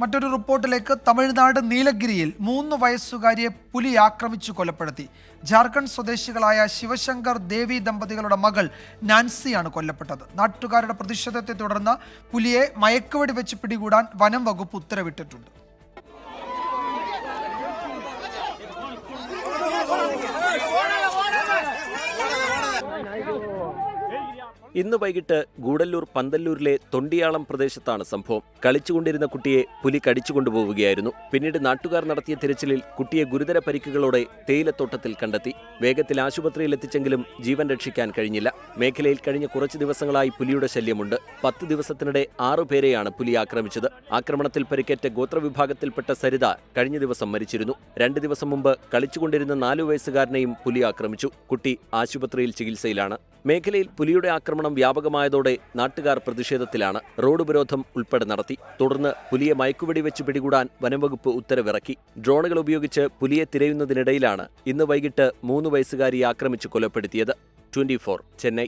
മറ്റൊരു റിപ്പോർട്ടിലേക്ക്. തമിഴ്നാട് നീലഗിരിയിൽ 3 വയസ്സുകാരിയെ പുലി ആക്രമിച്ചു കൊലപ്പെടുത്തി. ജാർഖണ്ഡ് സ്വദേശികളായ ശിവശങ്കർ ദേവി ദമ്പതികളുടെ മകൾ നാൻസിയാണ് കൊല്ലപ്പെട്ടത്. നാട്ടുകാരുടെ പ്രതിഷേധത്തെ തുടർന്ന് പുലിയെ മയക്കുവെടി വെച്ച് പിടികൂടാൻ വനം വകുപ്പ് ഉത്തരവിട്ടിട്ടുണ്ട്. ഇന്ന് വൈകിട്ട് ഗൂഡല്ലൂർ പന്തല്ലൂരിലെ തൊണ്ടിയാളം പ്രദേശത്താണ് സംഭവം. കളിച്ചുകൊണ്ടിരുന്ന കുട്ടിയെ പുലി കടിച്ചുകൊണ്ടുപോവുകയായിരുന്നു. പിന്നീട് നാട്ടുകാർ നടത്തിയ തിരച്ചിലിൽ കുട്ടിയെ ഗുരുതര പരിക്കുകളോടെ തേയിലത്തോട്ടത്തിൽ കണ്ടെത്തി. വേഗത്തിൽ ആശുപത്രിയിൽ എത്തിച്ചെങ്കിലും ജീവൻ രക്ഷിക്കാൻ കഴിഞ്ഞില്ല. മേഖലയിൽ കഴിഞ്ഞ കുറച്ച് ദിവസങ്ങളായി പുലിയുടെ ശല്യമുണ്ട്. 10 ദിവസത്തിനിടെ 6 പേരെയാണ് പുലി ആക്രമിച്ചത്. ആക്രമണത്തിൽ പരിക്കേറ്റ ഗോത്രവിഭാഗത്തിൽപ്പെട്ട സരിത കഴിഞ്ഞ ദിവസം മരിച്ചിരുന്നു. 2 ദിവസം മുമ്പ് കളിച്ചുകൊണ്ടിരുന്ന 4 വയസ്സുകാരനെയും പുലി ആക്രമിച്ചു. കുട്ടി ആശുപത്രിയിൽ ചികിത്സയിലാണ്. മേഖലയിൽ പുലിയുടെ ആക്രമണം വ്യാപകമായതോടെ നാട്ടുകാർ പ്രതിഷേധത്തിലാണ്. റോഡ് ഉപരോധം ഉൾപ്പെടെ നടത്തി. തുടർന്ന് പുലിയെ മയക്കുവെടി വെച്ച് പിടികൂടാൻ വനംവകുപ്പ് ഉത്തരവിറക്കി. ഡ്രോണുകൾ ഉപയോഗിച്ച് പുലിയെ തിരയുന്നതിനിടയിലാണ് ഇന്ന് വൈകിട്ട് 3 വയസ്സുകാരിയെ ആക്രമിച്ച് കൊലപ്പെടുത്തിയത്. 24 ചെന്നൈ.